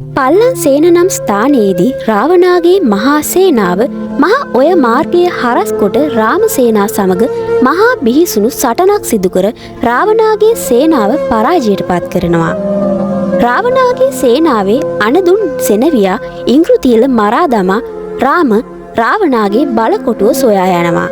පල්ලන් සේන නම් ස්ථානයේදී රාවණාගේ මහා සේනාව මහා ඔය මාර්ගයේ හරස් කොට රාමසේනා සමග මහා බිහිසුණු සටනක් සිදු කර රාවණාගේ සේනාව පරාජයට පත් කරනවා. රාවණාගේ සේනාවේ අනදුන් සෙනවියා ඉංග්‍රුතිල මරා දමා රාවණාගේ බලකොටුව සොයා යනවා.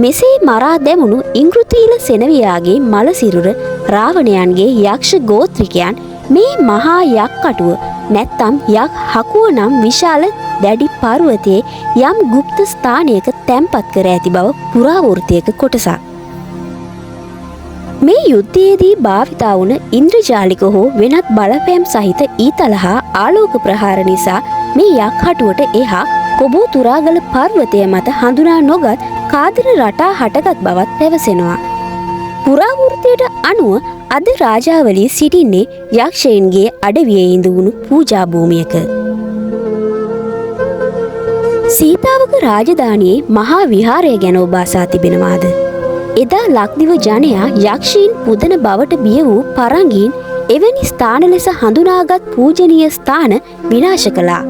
මෙසේ මරා දැමුණු ඉංග්‍රුතිල සෙනවියාගේ මලසිරුර රාවණයන්ගේ යක්ෂ ගෝත්‍රිකයන් මේ මහා යක් කටුව නැත්තම් යක් හකුව නම් විශාල දැඩි පර්වතයේ යම් ගුප්ත ස්ථානයක තැන්පත් කර ඇති බව පුරාවෘත්තයක කොටසක්. මේ යුද්ධයේදී භාවිතා වුණ ඉන්ද්‍රජාලික හෝ වෙනත් බලපෑම් සහිත ඊතල හා ආලෝක ප්‍රහාර නිසා මේ යක් හටුවට එහා කොබෝ තුරාගල පර්වතය මත හඳුනා නොගත් කාදර රටා හටගත් බවත් පැවසෙනවා. පුරාවෘත්තයට අනුව අද රාජාවලිය සිටින්නේ යක්ෂයන්ගේ අඩවියේ ඉඳුණු පූජා භූමියක. සීතාවක රාජධානියේ මහා විහාරය ගැන ඔබ අසා තිබෙනවාද? එදා ලක්දිව ජනයා යක්ෂීන් පුදන බවට බිය වූ පරංගීන් එවැනි ස්ථාන ලෙස හඳුනාගත් පූජනීය ස්ථාන විනාශ කළා.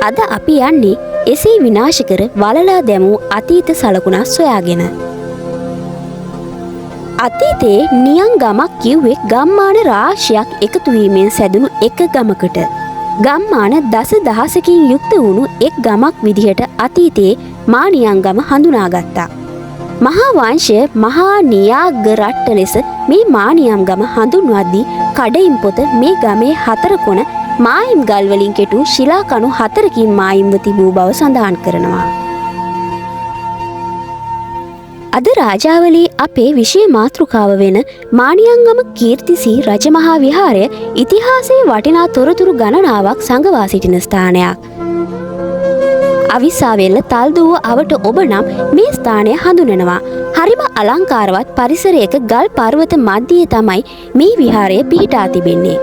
අද අපි යන්නේ එසේ විනාශ කර වලලා දැමූ අතීත සලකුණක් සොයාගෙන. අතීතයේ නියං ගමක් කිව්වේ ගම්මාන රාශියක් එකතු වීමෙන් සැදුණු එක ගමකට. ගම්මාන දස දහසකින් යුක්ත වුණු එක් ගමක් විදිහට අතීතයේ මානියං ගම හඳුනාගත්තා. මහා වංශය මහා නියාග රට්ට ලෙස මේ මානියම් ගම හඳුන්වද්දී කඩයිම් පොත මේ ගමේ 4 කොන මායිම් ගල් වලින් කෙටු ශිලා කණු 4කින් මායිම්ව තිබූ බව සඳහන් කරනවා. අද රාජාවලී අපේ විෂය මාතෘකාව වෙන මානියංගම කීර්තිසී රජමහා විහාරය ඉතිහාසයේ වටිනා තොරතුරු ගණනාවක් සංගවා සිටින ස්ථානයක්. අවිස්සාවෙල්ල තල්දුව අවට ඔබ නම් මේ ස්ථානය හඳුනනවා. හරිම අලංකාරවත් පරිසරයක ගල් පර්වත මධ්‍යයේ තමයි මේ විහාරය පිහිටා තිබෙන්නේ.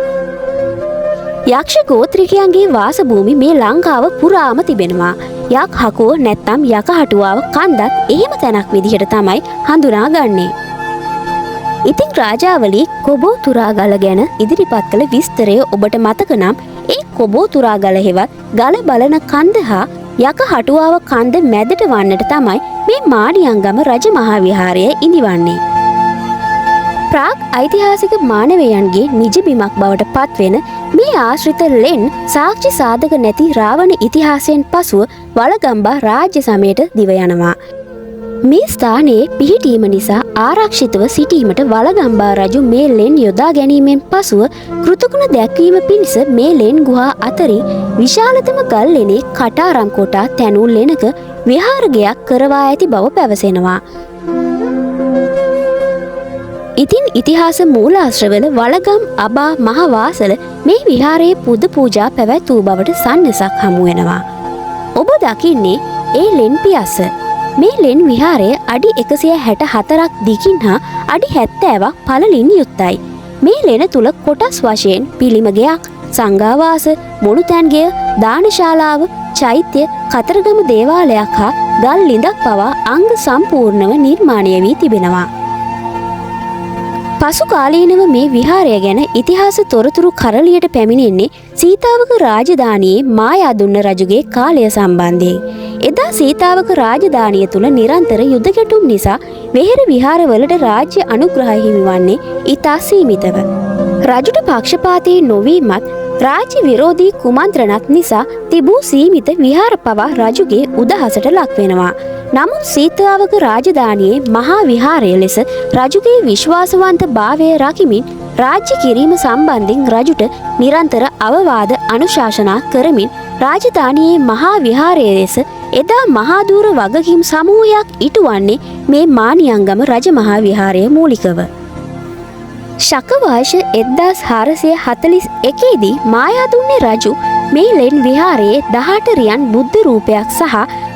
යක්ෂ ගෝත්‍රිකයන්ගේ වාසභූමි මේ ලංකාව පුරාම තිබෙනවා. යක් හකුව නැත්තම් යකහටුවාව කන්දත් එහෙම තැනක් විදිහට තමයි හඳුනාගන්නේ. ඉතින් රාජාවලී කොබෝ තුරාගල ගැන ඉදිරිපත් කළ විස්තරය ඔබට මතක නම් ඒ කොබෝ තුරාගල හෙවත් ගල බලන කන්ද හා යකහටුවාව කන්ද මැදට වන්නට තමයි මේ මානියංගම රජමහා විහාරය ඉදිවන්නේ. ප්‍රාග් ඓතිහාසික මානවයන්ගේ නිජබිමක් බවට පත්වෙන මේ ආශ්‍රිත ලෙන් සාක්ෂි සාධක නැති රාවණ ඉතිහාසයෙන් පසුව වළගම්බා රාජ්‍ය සමයට දිව යනවා. මේ ස්ථානයේ පිහිටීම නිසා ආරක්ෂිතව සිටීමට වළගම්බා රජු මේ ලෙන් යොදා ගැනීමෙන් පසුව කෘතගුණ දැක්වීම පිණිස මේ ලෙන් ගුහා අතරින් විශාලතම ගල් ලෙනේ කටාරම් කොටා තැනූ ලෙනක විහාරගයක් කරවා ඇති බව පැවසෙනවා. ඉතින් ඉතිහාස මූලාශ්‍රවල වළගම් අබා මහවාසල මේ විහාරයේ පුද පූජා පැවැත් වූ බවට සන්නසක් හමු වෙනවා. ඔබ දකින්නේ ඒ ලෙන් පියස්ස. මේ ලෙන් විහාරය අඩි 164ක් දිගින් හා අඩි 70ක් පළලින් යුක්තයි. මේ ලෙන තුල කොටස් වශයෙන් පිළිමගයක්, සංඝාවාස, මුළුතැන්ගෙය, දානශාලාව, චෛත්‍ය, කතරගම දේවාලයක් හා ගල් ලිඳක් පවා අංග සම්පූර්ණව නිර්මාණය වී තිබෙනවා. පසු කාලීනව මේ විහාරය ගැන ඉතිහාස තොරතුරු කරලියට පැමිණෙන්නේ සීතාවක රාජධානියේ මායාදුන්න රජුගේ කාලය සම්බන්ධයෙන්. එදා සීතාවක රාජධානිය තුල නිරන්තර යුද ගැටුම් නිසා වෙහෙර විහාරවලට රාජ්‍ය අනුග්‍රහය හිමිවන්නේ ඉතා සීමිතව. රජුට පක්ෂපාතී නොවීමත් රාජ්‍ය විරෝධී කුමන්ත්‍රණත් නිසා තිබූ සීමිත විහාර පවා රජුගේ උදහසට ලක් වෙනවා. නමුත් සීතාවක රාජධානියේ මහා විහාරය ලෙස රජුගේ විශ්වාසවන්ත භාවය රකිමින් රාජ්‍ය කිරීම සම්බන්ධයෙන් රජුට නිරන්තර අවවාද අනුශාසනා කරමින් රාජධානියේ මහා විහාරය ලෙස එදා මහාදූර වගකීම් සමූහයක් ඉටුවන්නේ මේ මානියංගම රජමහා විහාරය මූලිකව. ශක වර්ෂ 1441 දී මායාදුන්නේ රජු මේ ලෙන් විහාරයේ 18 රියන් බුද්ධ රූපයක් සහ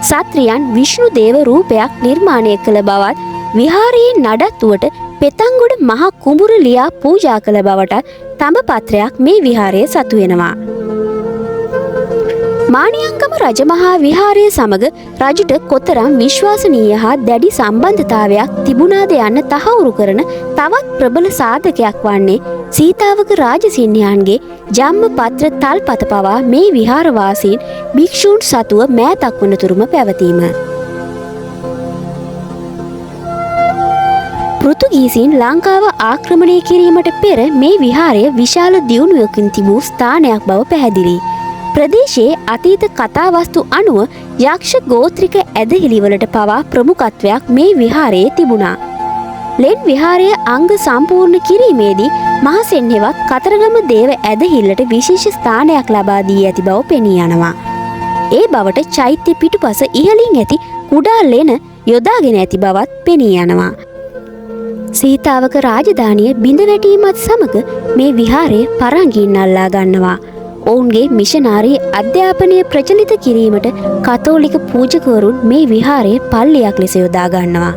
සත්‍රියන් විෂ්ණු දේව රූපයක් නිර්මාණය කළ බවත් විහාරයේ නඩත්තුවට පෙතංගොඩ මහ කුඹුර ලියා පූජා කළ බවට තඹ පත්‍රයක් මේ විහාරයේ සතු වෙනවා. මානියංගම රජමහා විහාරය සමග රජුට කොතරම් විශ්වාසනීය හා දැඩි සම්බන්ධතාවයක් තිබුණාද යන්න තහවුරු කරන තවත් ප්‍රබල සාධකයක් වන්නේ සීතාවක රාජසිංහයන්ගේ ජම්ම පත්‍ර තල්පත පවා මේ විහාරවාසීන් භික්ෂූන් සතුව මෑතක් වනතුරුම පැවතීම. පෘතුගීසීන් ලංකාව ආක්‍රමණය කිරීමට පෙර මේ විහාරය විශාල දියුණුවකින් තිබූ ස්ථානයක් බව පැහැදිලි. ප්‍රදේශයේ අතීත කතාවස්තු අනුව යක්ෂ ගෝත්‍රික ඇදහිලිවලට පවා ප්‍රමුඛත්වයක් මේ විහාරයේ තිබුණා. ලෙන් විහාරය අංග සම්පූර්ණ කිරීමේදී මහසෙන් හෙවත් කතරගම දේව ඇදහිල්ලට විශේෂ ස්ථානයක් ලබා දී ඇති බව පෙනී යනවා. ඒ බවට චෛත්‍ය පිටුපස ඉහළින් ඇති කුඩා ලෙන යොදාගෙන ඇති බවත් පෙනී යනවා. සීතාවක රාජධානිය බිඳ වැටීමත් සමග මේ විහාරයේ පරංගීන් අල්ලා ගන්නවා. ඔවුන්ගේ මිෂනාරී අධ්‍යාපනය ප්‍රචලිත කිරීමට කතෝලික පූජකවරුන් මේ විහාරයේ පල්ලියක් ලෙස යොදා ගන්නවා.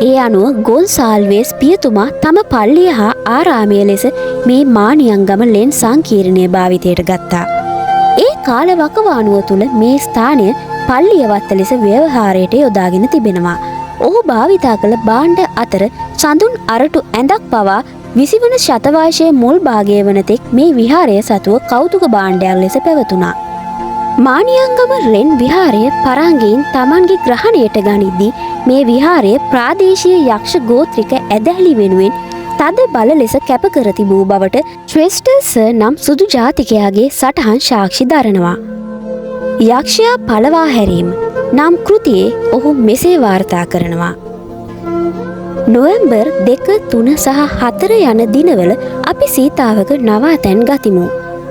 ඒ අනුව ගොන්සාල්වේස් පියතුමා තම පල්ලිය හා ආරාමය ලෙස මේ මානියංගම ලෙන් සංකීර්ණය භාවිතයට ගත්තා. ඒ කාල වකවානුව තුළ මේ ස්ථානය පල්ලියවත්ත ලෙස ව්‍යවහාරයට යොදාගෙන තිබෙනවා. ඔහු භාවිතා කළ භාණ්ඩ අතර සඳුන් අරටු ඇඳක් පවා 20 වන ශතවර්ෂයේ මුල් භාගය වනතෙක් මේ විහාරය සතුව කෞතුක භාණ්ඩයක් ලෙස පැවතුණා. මානියංගම ලෙන් විහාරය පරංගීන් තමන්ගේ ග්‍රහණයට ගනිද්දී මේ විහාරය ප්‍රාදේශීය යක්ෂ ගෝත්‍රික ඇදහිලි වෙනුවෙන් තද බල ලෙස කැප කර තිබූ බවට ශ්‍රේෂ්ඨ සර් නම් සුදු ජාතිකයාගේ සටහන් සාක්ෂි දරනවා. යක්ෂයා පළවා හැරීම නම් කෘතියේ ඔහු මෙසේ වාර්තා කරනවා. නොවැම්බර් 2, 3 සහ 4 යන දිනවල අපි සීතාවක නවාතැන් ගතිමු.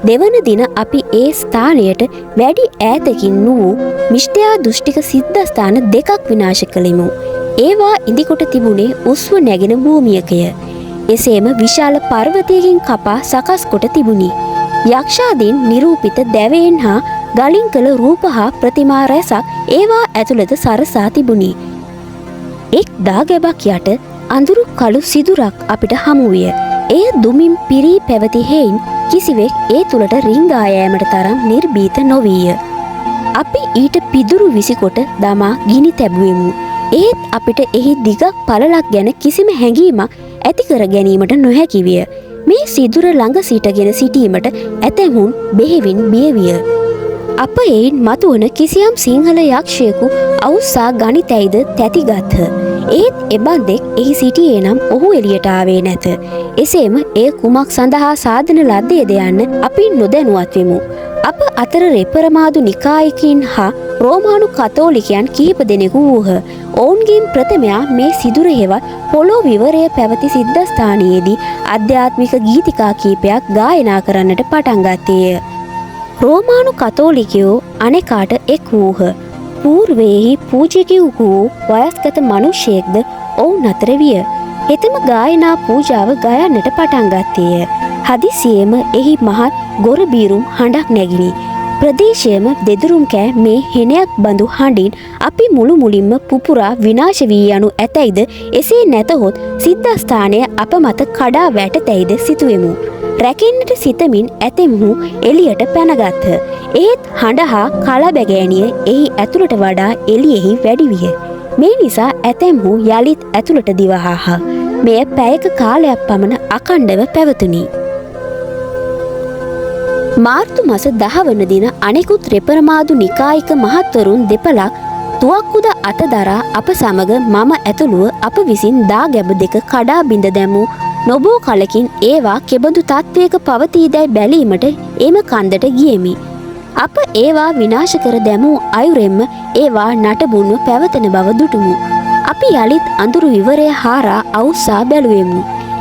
දෙවන දින අපි ඒ ස්ථානයට වැඩි ඈතකින් වූ මිෂ්ඨයා දෘෂ්ටික සිද්ධාස්ථාන දෙකක් විනාශ කළෙමු. ඒවා ඉදිකොට තිබුණේ උස්ව නැගෙන භූමියකය. එසේම විශාල පර්වතයකින් කපා සකස් කොට තිබුණි. යක්ෂාදීන් නිරූපිත දැවයෙන් හා ගලින් කළ රූප හා ප්‍රතිමා රැසක් ඒවා ඇතුළත සරසා තිබුණි. එක් දාගැබක් යට අඳුරු කළු සිදුරක් අපිට හමුවිය. එය දුමින් පිරී පැවති හේයින් කිසිවෙක් ඒ තුළට රිංගා යෑමට තරම් නිර්භීත නොවීය. අපි ඊට පිදුරු විසිකොට දමා ගිනි තැබුවෙමු. ඒත් අපිට එහි දිගක් පළලක් ගැන කිසිම හැඟීමක් ඇති කර ගැනීමට නොහැකි විය. මේ සිදුර ළඟ සිටගෙන සිටීමට ඇතැමුන් බෙහෙවින් බිය විය. අප එයින් මතුවන කිසියම් සිංහල යක්ෂයෙකු අවුස්සා ගනිතැයිද තැතිගත්හ. ඒත් එබන්දෙක් එහි සිටියේ නම් ඔහු එළියට ආවේ නැත. එසේම එය කුමක් සඳහා සාධන ලද්දේද යන්න අපි නොදැනුවත් වෙමු. අප අතර රෙපරමාදු නිකායිකින් හා රෝමානු කතෝලිකයන් කිහිප දෙනෙකු වූහ. ඔවුන්ගෙන් ප්‍රථමයා මේ සිදුර හෙවත් පොළොව විවරය පැවති සිද්ධාස්ථානයේදී ආධ්‍යාත්මික ගීතිකා කීපයක් ගායනා කරන්නට පටන් ගත්තේය. රෝමානු කතෝලිකයෝ අනෙකාට එක් වූහ. పూర్වයේහි පූජකයෙකු වූ වයස්ගත මනුෂ්‍යයෙක්ද ඔවුන් අතර විය. හෙතෙම ගායනා පූජාව ගයන්නට පටන් ගත්තේය. හදිසියේම එහි මහත් ගොරබීරුම් හඬක් නැගිනි. ප්‍රදේශයේම දෙදුරුම් කෑ මේ හෙනයක් බඳු හඬින් අපි මුළු මුලින්ම පුපුරා විනාශ වී යනු ඇතැයිද එසේ නැතහොත් සිද්ධාස්ථානය අප මත කඩා වැටතැයිද සිතුවෙමු. රැකෙන්නට සිතමින් ඇතෙම්හු එළියට පැනගත්හ. ඒත් හඬ හා කලබැගෑනිය එහි ඇතුළට වඩා එළියෙහි වැඩි විය. මේ නිසා ඇතැම්හු යළිත් ඇතුළට දිවහාහ. මෙය පැයක කාලයක් පමණ අඛණ්ඩව පැවතුණි. මාර්තු මස 10 වන දින අනෙකුත් රෙපරමාදු නිකායික මහත්වරුන් දෙපළක් තුවක්කුද අත දරා අප සමග මම ඇතුළුව අප විසින් දාගැබ දෙක කඩා බිඳ දැමූ නොබෝ කලකින් ඒවා කෙබඳු තත්ත්වයක පවතීදැයි බැලීමට එම කන්දට ගියෙමි. අප ඒවා විනාශ කර දැමූ අයුරෙන්ම ඒවා නටබුන්ව පැවතෙන බව දුටුමු. අපි යළිත් අඳුරු විවරය හාරා අවුස්සා බැලුවෙමු.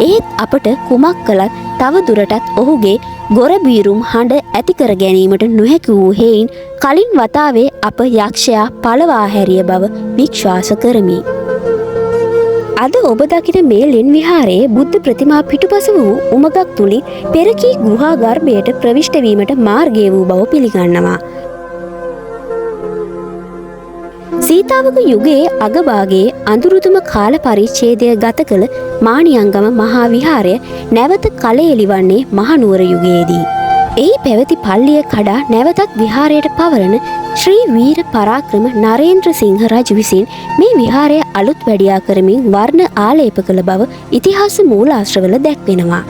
ඒත් අපට කුමක් කළත් තව දුරටත් ඔහුගේ ගොරබීරුම් හඬ ඇති කර ගැනීමට නොහැකි වූ හේයින් කලින් වතාවේ අප යක්ෂයා පළවා හැරිය බව විශ්වාස කරමි. අද ඔබ දකින මේ ලෙන් විහාරයේ බුද්ධ ප්‍රතිමා පිටුපස වූ උමගක් තුලින් පෙරකී ගෘහා ගර්භයට ප්‍රවිෂ්ඨ වීමට මාර්ගය වූ බව පිළිගන්නවා. සීතාවක යුගයේ අගභාගයේ අඳුරුතුම කාල පරිච්ඡේදය ගත කළ මානියංගම මහා විහාරය නැවත කලඑළිවන්නේ මහනුවර යුගයේදී. එහි පැවති පල්ලිය කඩා නැවතත් විහාරයට පවරන ශ්‍රී වීර පරාක්‍රම නරේන්ද්‍ර සිංහ රජු විසින් මේ විහාරය අලුත් වැඩියා කරමින් වර්ණ ආලේප කළ බව ඉතිහාස මූලාශ්‍රවල දැක්වෙනවා.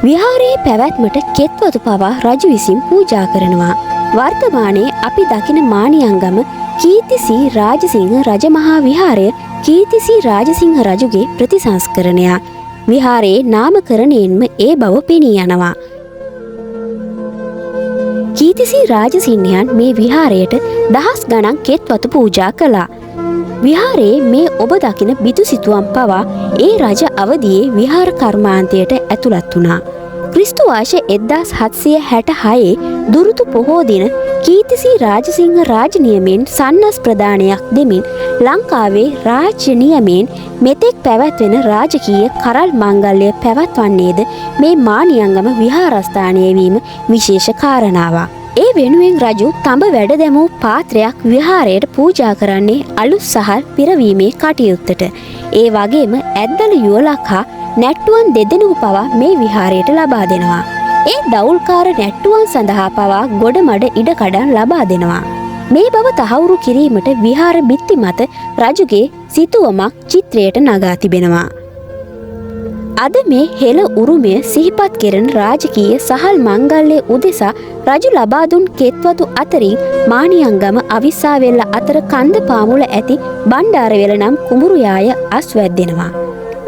විහාරයේ පැවැත්මට කෙත්වතු පවා රජු විසින් පූජා කරනවා. වර්තමානයේ අපි දකින මානියංගම කීර්තිසී රාජසිංහ රජමහා විහාරය කීර්තිසී රාජසිංහ රජුගේ ප්‍රතිසංස්කරණයක්. විහාරයේ නාමකරණයෙන්ම ඒ බව පෙනී යනවා. කීර්තිසී රාජසිංහයන් මේ විහාරයට දහස් ගණන් කෙත්වතු පූජා කළා. විහාරයේ මේ ඔබ දකින බිතු සිතුවම් පවා ඒ රජ අවදියේ විහාර කර්මාන්තයට ඇතුළත් වුණා. ක්‍රිස්තු වර්ෂ 1766 දුරුතු පොහෝ දින කීර්තිසී රාජසිංහ රාජ නියමෙන් සන්නස් ප්‍රදානයක් දෙමින් ලංකාවේ රාජ්‍ය නියමෙන් මෙතෙක් පැවැත්වෙන රාජකීය කරල් මංගල්‍ය පැවැත්වන්නේද මේ මානියංගම විහාරස්ථානයේ වීම විශේෂ කාරණාවක්. ඒ වෙනුවෙන් රජු තඹ වැඩ දැමූ පාත්‍රයක් විහාරයට පූජා කරන්නේ අලුත් සහල් පිරවීමේ කටයුත්තට. ඒ වගේම ඇද්දල යුවලක් හා නැට්ටුවන් දෙදෙනෙකු පවා මේ විහාරයට ලබා දෙනවා. ඒ දවුල්කාර නැට්ටුවන් සඳහා පවා ගොඩමඩ ඉඩකඩම් ලබා දෙනවා. මේ බව තහවුරු කිරීමට විහාර බිත්ති මත රජුගේ සිතුවමක් චිත්‍රයට නගා තිබෙනවා. අද මේ හෙළ උරුමය සිහිපත් කෙරෙන රාජකීය සහල් මංගල්‍ය උදෙසා රජු ලබා දුන් කෙත්වතු අතරින් මානියංගම අවිස්සාවෙල්ල අතර කන්ද පාමුල ඇති බණ්ඩාරවෙල නම් කුඹුරු යාය අස්වැද්දෙනවා.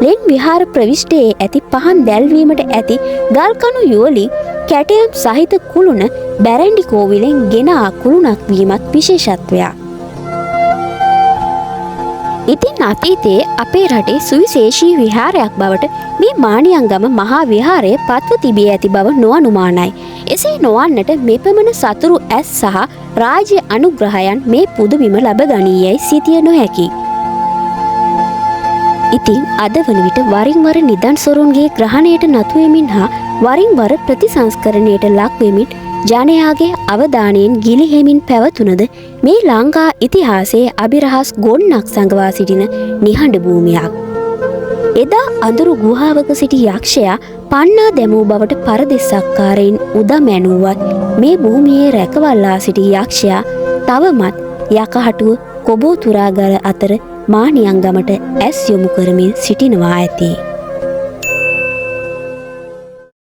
ලෙන් විහාර ප්‍රවිෂ්ඨයේ ඇති පහන් දැල්වීමට ඇති ගල්කණු යුවලින් කැටයම් සහිත කුළුණ බැරැන්ඩි කෝවිලෙන් ගෙන ආ කුළුණක් වීමත් විශේෂත්වයක්. ඉතින් අතීතයේ අපේ රටේ සුවිශේෂී විහාරයක් බවට මේ මානියංගම මහා විහාරය පත්ව තිබී ඇති බව නොඅනුමානයි. එසේ නොවන්නට මෙපමණ සතුරු ඇස් සහ රාජ්‍ය අනුග්‍රහයන් මේ පුදබිම ලැබ ගනීයයි සිතිය නොහැකි. ඉතින් අද වන විට වරින් වර නිදන් සොරුන්ගේ ග්‍රහණයට නතු වෙමින් හා වරින් වර ප්‍රතිසංස්කරණයට ලක් වෙමින් ජනයාගේ අවධානයෙන් ගිලිහෙමින් පැවතුනද මේ ලංකා ඉතිහාසයේ අභිරහස් ගොන්නක් සඟවා සිටින නිහඬ භූමියක්. එදා අඳුරු ගුහාවක සිටි යක්ෂයා පන්නා දැමූ බවට පරදෙස්සක්කාරයින් උදම් ඇනුවත් මේ භූමියේ රැකවල්ලා සිටි යක්ෂයා තවමත් යකහටුව කොබෝ තුරාගල අතර මානියංගමට ඇස් යොමු කරමින් සිටිනවා ඇති.